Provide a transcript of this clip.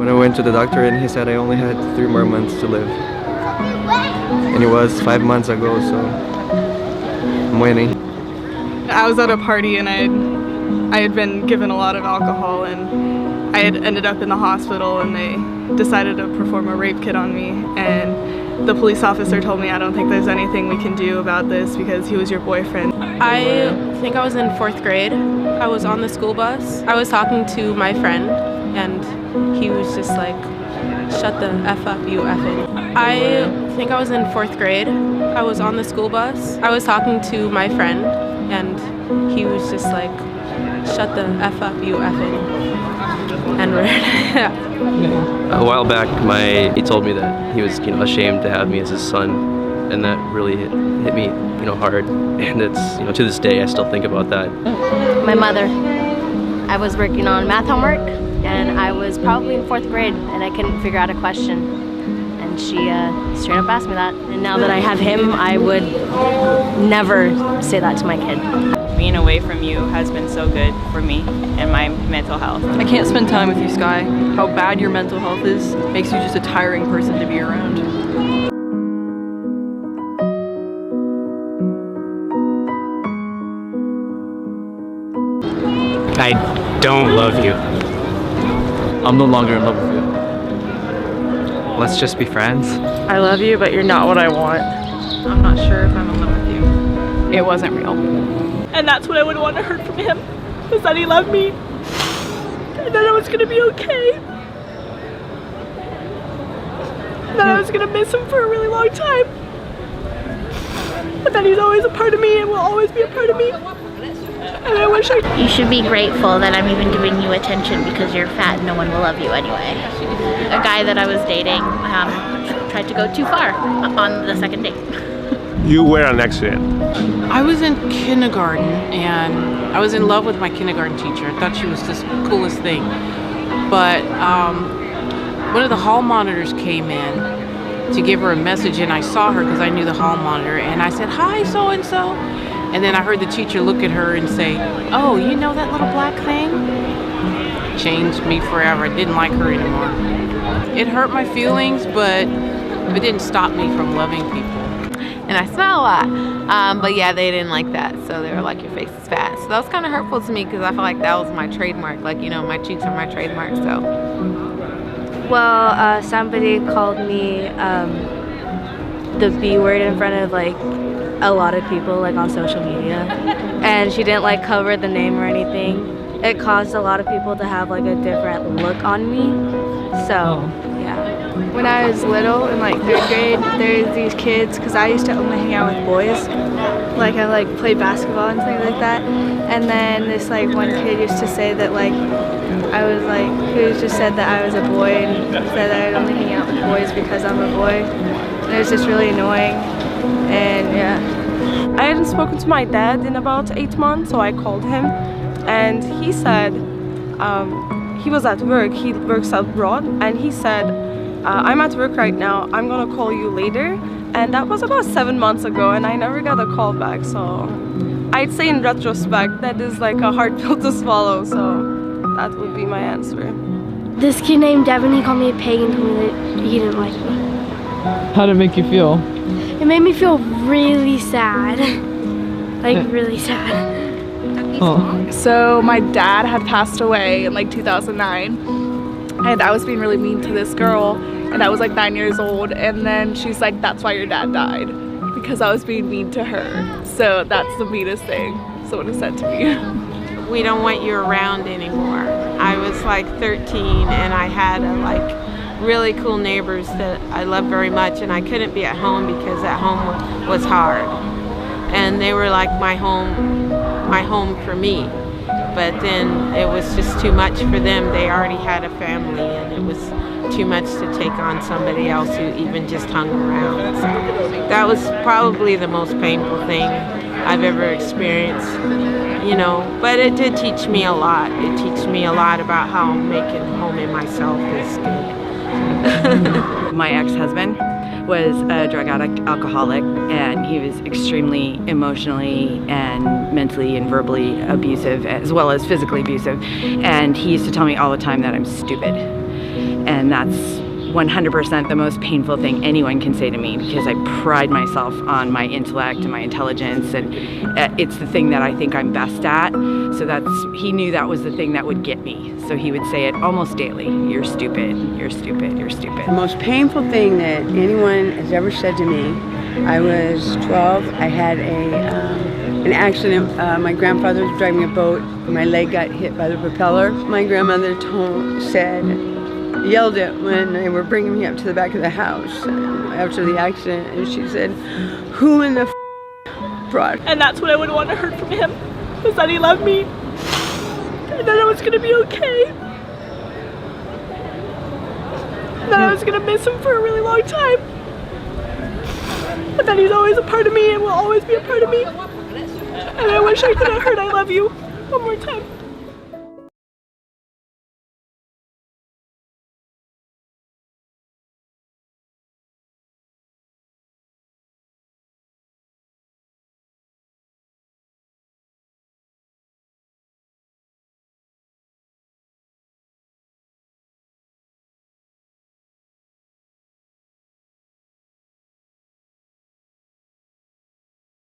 when I went to the doctor and he said I only had 3 more months to live. And it was 5 months ago, so I'm waiting. I was at a party and I had been given a lot of alcohol, and I had ended up in the hospital, and they decided to perform a rape kit on me, and the police officer told me, I don't think there's anything we can do about this because he was your boyfriend. I think I was in 4th grade. I was on the school bus. I was talking to my friend and he was just like, shut the F up, you effing. I think I was in 4th grade. I was on the school bus. I was talking to my friend and he was just like, shut the F up, you effing N-word. Yeah. A while back, he told me that he was, ashamed to have me as his son, and that really hit me, hard. And it's, to this day, I still think about that. My mother. I was working on math homework, and I was probably in 4th grade, and I couldn't figure out a question. And she straight up asked me that. And now that I have him, I would never say that to my kid. Being away from you has been so good for me and my mental health. I can't spend time with you, Sky. How bad your mental health is makes you just a tiring person to be around. I don't love you. I'm no longer in love with you. Let's just be friends. I love you, but you're not what I want. I'm not sure if I'm in love with you. It wasn't real. And that's what I would want to hear from him, is that he loved me, and that I was going to be okay. That I was going to miss him for a really long time. But that he's always a part of me and will always be a part of me. And I wish I... You should be grateful that I'm even giving you attention because you're fat and no one will love you anyway. A guy that I was dating tried to go too far on the second date. You were an accident. I was in kindergarten and I was in love with my kindergarten teacher. I thought she was just the coolest thing. But one of the hall monitors came in to give her a message, and I saw her because I knew the hall monitor, and I said, "Hi, so-and-so." And then I heard the teacher look at her and say, "Oh, you know that little black thing?" Changed me forever. I didn't like her anymore. It hurt my feelings, but it didn't stop me from loving people. And I smell a lot, but yeah, they didn't like that, so they were like, your face is fat. So that was kind of hurtful to me because I feel like that was my trademark, like, my cheeks are my trademark, so. Well, somebody called me the B word in front of like a lot of people, like on social media, and she didn't like cover the name or anything. It caused a lot of people to have like a different look on me, so yeah. When I was little, in like 3rd grade, there's these kids, because I used to only hang out with boys. Like I like played basketball and things like that. And then this like one kid used to say that like I was like, who just said that I was a boy and said that I'd only hang out with boys because I'm a boy. And it was just really annoying. And yeah. I hadn't spoken to my dad in about 8 months, so I called him. And he said, he was at work, he works abroad, and he said, I'm at work right now, I'm gonna call you later. And that was about 7 months ago, and I never got a call back, so I'd say in retrospect that is like a hard pill to swallow, so that would be my answer. This kid named Devin, he called me a pig and told me that he didn't like me. How did it make you feel? It made me feel really sad, like really sad. Oh. So my dad had passed away in like 2009, and I was being really mean to this girl, and I was like 9 years old, and then she's like, that's why your dad died, because I was being mean to her. So that's the meanest thing someone has said to me. We don't want you around anymore. I was like 13 and I had really cool neighbors that I loved very much, and I couldn't be at home because at home was hard. And they were like my home for me. But then it was just too much for them. They already had a family, and it was too much to take on somebody else who even just hung around. So that was probably the most painful thing I've ever experienced, but it did teach me a lot. It teach me a lot about how making home in myself is good. My ex-husband was a drug addict, alcoholic, and he was extremely emotionally and mentally and verbally abusive, as well as physically abusive. And he used to tell me all the time that I'm stupid. And that's 100% the most painful thing anyone can say to me, because I pride myself on my intellect and my intelligence, and it's the thing that I think I'm best at. So he knew that was the thing that would get me. So he would say it almost daily: "You're stupid, you're stupid, you're stupid." The most painful thing that anyone has ever said to me, I was 12, I had an accident. My grandfather was driving a boat, my leg got hit by the propeller. My grandmother yelled it when they were bringing me up to the back of the house after the accident, and she said, "Who in the brought?" And that's what I would want to hear from him, was that he loved me, and that I was gonna be okay, and that I was gonna miss him for a really long time, but that he's always a part of me and will always be a part of me. And I wish I could have heard "I love you" one more time.